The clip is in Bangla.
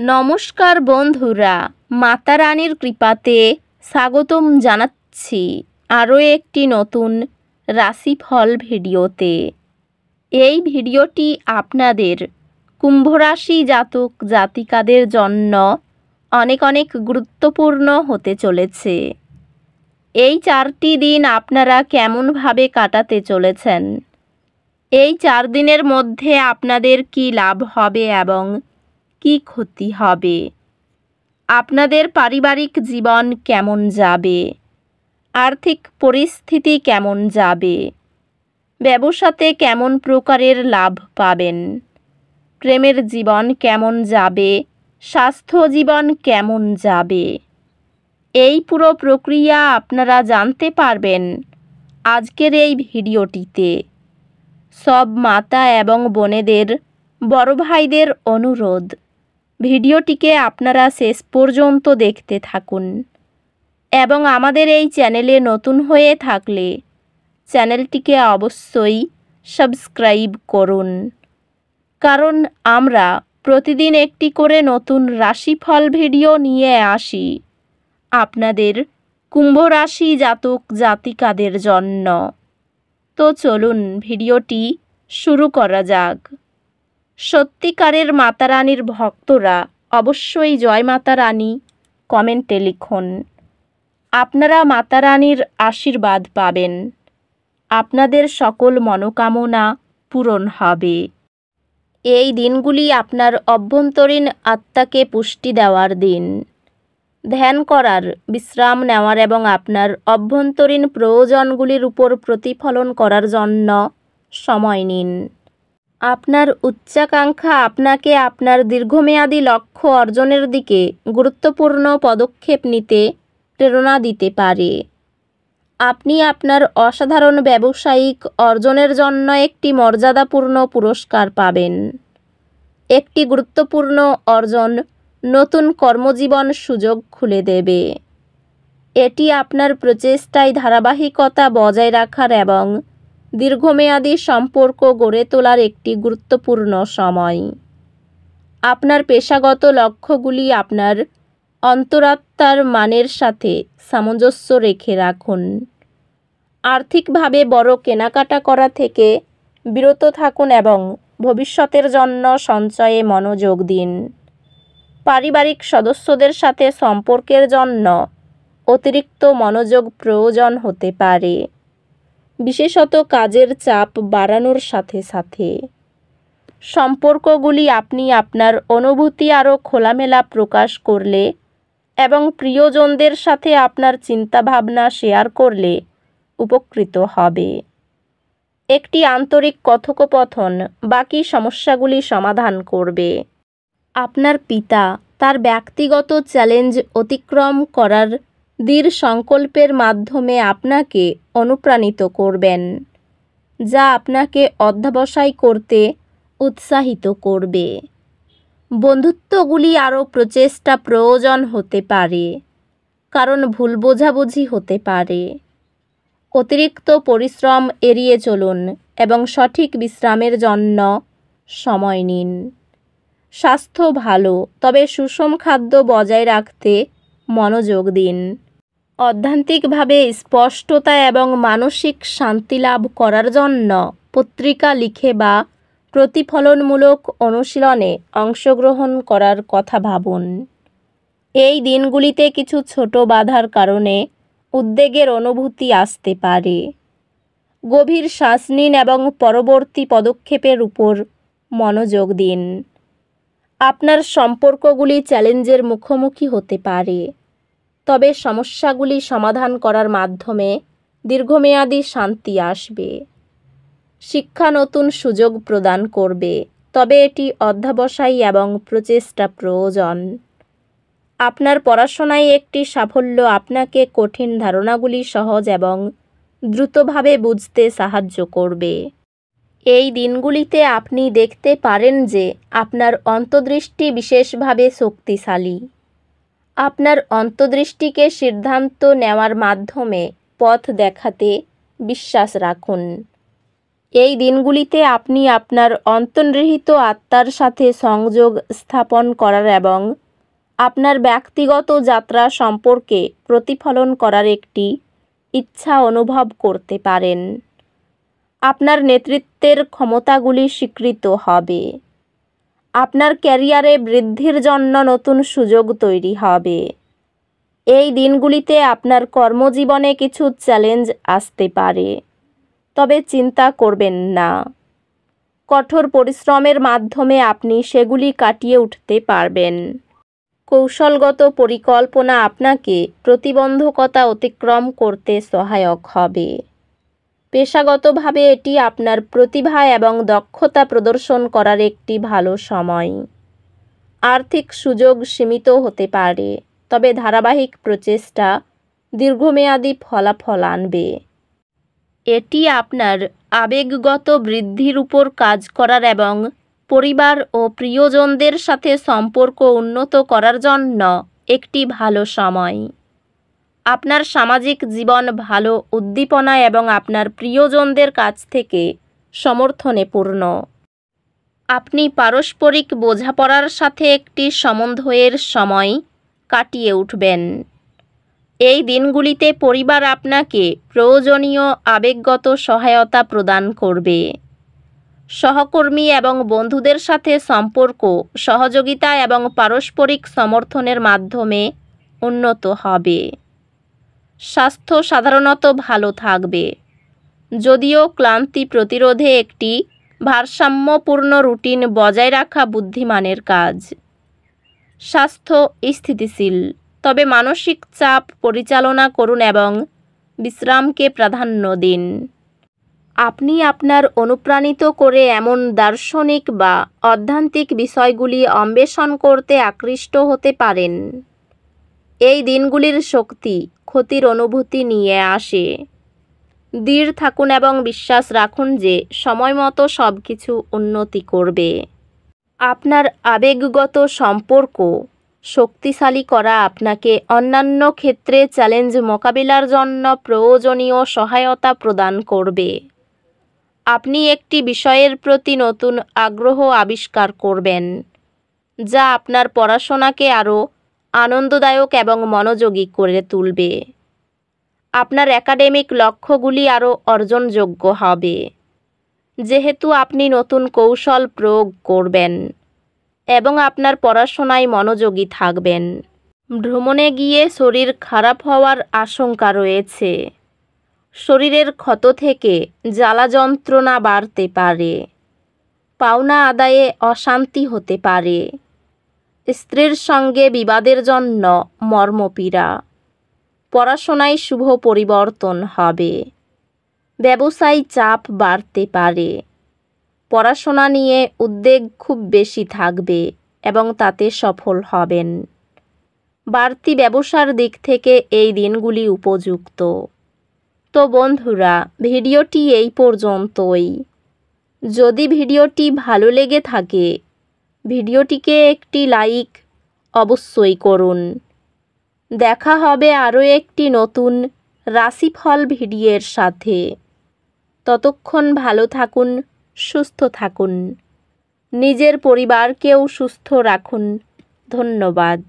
নমস্কার বন্ধুরা, মাতা রানীর কৃপাতে স্বাগতম জানাচ্ছি আরও একটি নতুন রাশিফল ভিডিওতে। এই ভিডিওটি আপনাদের কুম্ভ রাশি জাতক জাতিকাদের জন্য অনেক অনেক গুরুত্বপূর্ণ হতে চলেছে। এই 4টি দিন আপনারা কেমনভাবে কাটাতে চলেছেন, এই 4 দিনের মধ্যে আপনাদের কি লাভ হবে এবং কি ক্ষতি হবে, আপনাদের পারিবারিক জীবন কেমন যাবে, আর্থিক পরিস্থিতি কেমন যাবে, ব্যবসাতে কেমন প্রকারের লাভ পাবেন, প্রেমের জীবন কেমন যাবে, স্বাস্থ্য জীবন কেমন যাবে, এই পুরো প্রক্রিয়া আপনারা জানতে পারবেন আজকের এই ভিডিওটিতে। সব মাতা এবং বোনেদের, বড় ভাইদের অনুরোধ, ভিডিওটিকে আপনারা শেষ পর্যন্ত দেখতে থাকুন এবং আমাদের এই চ্যানেলে নতুন হয়ে থাকলে চ্যানেলটিকে অবশ্যই সাবস্ক্রাইব করুন, কারণ আমরা প্রতিদিন একটি করে নতুন রাশিফল ভিডিও নিয়ে আসি আপনাদের কুম্ভ রাশি জাতক জাতিকাদের জন্য। তো চলুন ভিডিওটি শুরু করা যাক। সত্যিকারের মাতা রানীর ভক্তরা অবশ্যই জয় মাতা রানী কমেন্টে লিখুন। আপনারা মাতা রানীর আশীর্বাদ পাবেন, আপনাদের সকল মনোকামনা পূরণ হবে। এই দিনগুলি আপনার অভ্যন্তরীণ আত্মাকে পুষ্টি দেওয়ার দিন। ধ্যান করার, বিশ্রাম নেওয়ার এবং আপনার অভ্যন্তরীণ প্রয়োজনগুলির উপর প্রতিফলন করার জন্য সময় নিন। আপনার উচ্চাকাঙ্ক্ষা আপনাকে আপনার দীর্ঘমেয়াদী লক্ষ্য অর্জনের দিকে গুরুত্বপূর্ণ পদক্ষেপ নিতে প্রেরণা দিতে পারে। আপনি আপনার অসাধারণ ব্যবসায়িক অর্জনের জন্য একটি মর্যাদাপূর্ণ পুরস্কার পাবেন। একটি গুরুত্বপূর্ণ অর্জন নতুন কর্মজীবন সুযোগ খুলে দেবে। এটি আপনার প্রচেষ্টায় ধারাবাহিকতা বজায় রাখার এবং দীর্ঘমেয়াদী সম্পর্ক গড়ে তোলার একটি গুরুত্বপূর্ণ সময়। আপনার পেশাগত লক্ষ্যগুলি আপনার অন্তরাত্মার মানের সাথে সামঞ্জস্য রেখে রাখুন। আর্থিকভাবে বড় কেনাকাটা করা থেকে বিরত থাকুন এবং ভবিষ্যতের জন্য সঞ্চয়ে মনোযোগ দিন। পারিবারিক সদস্যদের সাথে সম্পর্কের জন্য অতিরিক্ত মনোযোগ প্রয়োজন হতে পারে, বিশেষত কাজের চাপ বাড়ানোর সাথে সাথে। সম্পর্কগুলি আপনি আপনার অনুভূতি আরও খোলামেলা প্রকাশ করলে এবং প্রিয়জনদের সাথে আপনার চিন্তাভাবনা শেয়ার করলে উপকৃত হবে। একটি আন্তরিক কথোপকথন বাকি সমস্যাগুলি সমাধান করবে। আপনার পিতা তার ব্যক্তিগত চ্যালেঞ্জ অতিক্রম করার দৃঢ় সংকল্পের মাধ্যমে আপনাকে অনুপ্রাণিত করবেন, যা আপনাকে অধ্যবসায় করতে উৎসাহিত করবে। বন্ধুত্বগুলি আরও প্রচেষ্টা প্রয়োজন হতে পারে, কারণ ভুল বোঝাবুঝি হতে পারে। অতিরিক্ত পরিশ্রম এড়িয়ে চলুন এবং সঠিক বিশ্রামের জন্য সময় নিন। স্বাস্থ্য ভালো, তবে সুষম খাদ্য বজায় রাখতে মনোযোগ দিন। অধ্যাত্মিকভাবে স্পষ্টতা এবং মানসিক শান্তি লাভ করার জন্য পত্রিকা লিখে বা প্রতিফলনমূলক অনুশীলনে অংশগ্রহণ করার কথা ভাবুন। এই দিনগুলিতে কিছু ছোট বাধার কারণে উদ্বেগের অনুভূতি আসতে পারে। গভীর শ্বাস নিন এবং পরবর্তী পদক্ষেপের উপর মনোযোগ দিন। আপনার সম্পর্কগুলি চ্যালেঞ্জের মুখোমুখি হতে পারে, তবে সমস্যাগুলি সমাধান করার মাধ্যমে দীর্ঘমেয়াদী শান্তি আসবে। শিক্ষা নতুন সুযোগ প্রদান করবে, তবে এটি অধ্যবসায় এবং প্রচেষ্টা প্রয়োজন। আপনার পড়াশোনায় একটি সাফল্য আপনাকে কঠিন ধারণাগুলি সহজ এবং দ্রুতভাবে বুঝতে সাহায্য করবে। এই দিনগুলিতে আপনি দেখতে পারেন যে আপনার অন্তর্দৃষ্টি বিশেষভাবে শক্তিশালী। আপনার অন্তর্দৃষ্টিকে সিদ্ধান্ত নেওয়ার মাধ্যমে পথ দেখাতে বিশ্বাস রাখুন। এই দিনগুলিতে আপনি আপনার অন্তর্নিহিত আত্মার সাথে সংযোগ স্থাপন করার এবং আপনার ব্যক্তিগত যাত্রা সম্পর্কে প্রতিফলন করার একটি ইচ্ছা অনুভব করতে পারেন। আপনার নেতৃত্বের ক্ষমতাগুলি স্বীকৃত হবে। আপনার ক্যারিয়ারে বৃদ্ধির জন্য নতুন সুযোগ তৈরি হবে। এই দিনগুলিতে আপনার কর্মজীবনে কিছু চ্যালেঞ্জ আসতে পারে, তবে চিন্তা করবেন না। কঠোর পরিশ্রমের মাধ্যমে আপনি সেগুলি কাটিয়ে উঠতে পারবেন। কৌশলগত পরিকল্পনা আপনাকে প্রতিবন্ধকতা অতিক্রম করতে সহায়ক হবে। পেশাগতভাবে এটি আপনার প্রতিভা এবং দক্ষতা প্রদর্শন করার একটি ভালো সময়। আর্থিক সুযোগ সীমিত হতে পারে, তবে ধারাবাহিক প্রচেষ্টা দীর্ঘমেয়াদী ফলাফল আনবে। এটি আপনার আবেগগত বৃদ্ধির উপর কাজ করার এবং পরিবার ও প্রিয়জনদের সাথে সম্পর্ক উন্নত করার জন্য একটি ভালো সময়। আপনার সামাজিক জীবন ভালো উদ্দীপনা এবং আপনার প্রিয়জনদের কাছ থেকে সমর্থনে পূর্ণ। আপনি পারস্পরিক বোঝাপড়ার সাথে একটি সমন্বয়ের সময় কাটিয়ে উঠবেন। এই দিনগুলিতে পরিবার আপনাকে প্রয়োজনীয় আবেগগত সহায়তা প্রদান করবে। সহকর্মী এবং বন্ধুদের সাথে সম্পর্ক সহযোগিতা এবং পারস্পরিক সমর্থনের মাধ্যমে উন্নত হবে। স্বাস্থ্য সাধারণত ভালো থাকবে, যদিও ক্লান্তি প্রতিরোধে একটি ভারসাম্যপূর্ণ রুটিন বজায় রাখা বুদ্ধিমানের কাজ। স্বাস্থ্য স্থিতিশীল, তবে মানসিক চাপ পরিচালনা করুন এবং বিশ্রামকে প্রাধান্য দিন। আপনি আপনার অনুপ্রাণিত করে এমন দার্শনিক বা আধ্যাত্মিক বিষয়গুলি অন্বেষণ করতে আকৃষ্ট হতে পারেন। এই দিনগুলির শক্তি ক্ষতির অনুভূতি নিয়ে আসে। দৃঢ় থাকুন এবং বিশ্বাস রাখুন যে সময়মতো সব কিছু উন্নতি করবে। আপনার আবেগগত সম্পর্ক শক্তিশালী করা আপনাকে অন্যান্য ক্ষেত্রে চ্যালেঞ্জ মোকাবিলার জন্য প্রয়োজনীয় সহায়তা প্রদান করবে। আপনি একটি বিষয়ের প্রতি নতুন আগ্রহ আবিষ্কার করবেন, যা আপনার পড়াশোনাকে আরও আনন্দদায়ক এবং মনোযোগী করে তুলবে। আপনার একাডেমিক লক্ষ্যগুলি আরও অর্জনযোগ্য হবে, যেহেতু আপনি নতুন কৌশল প্রয়োগ করবেন এবং আপনার পড়াশোনায় মনোযোগী থাকবেন। ভ্রমণে গিয়ে শরীর খারাপ হওয়ার আশঙ্কা রয়েছে। শরীরের ক্ষত থেকে জ্বালা যন্ত্রণা বাড়তে পারে। পাওনা আদায়ে অশান্তি হতে পারে। স্ত্রীর সঙ্গে বিবাদের জন্য মর্মপীড়া। পড়াশোনায় শুভ পরিবর্তন হবে। ব্যবসায় চাপ বাড়তে পারে। পড়াশোনা নিয়ে উদ্বেগ খুব বেশি থাকবে এবং তাতে সফল হবেন। বাড়তি ব্যবসার দিক থেকে এই দিনগুলি উপযুক্ত। তো বন্ধুরা, ভিডিওটি এই পর্যন্তই। যদি ভিডিওটি ভালো লেগে থাকে, ভিডিওটিকে একটি লাইক অবশ্যই করুন। দেখা হবে আরও একটি নতুন রাশিফল ভিডিওর সাথে। ততক্ষণ ভালো থাকুন, সুস্থ থাকুন, নিজের পরিবারকেও সুস্থ রাখুন। ধন্যবাদ।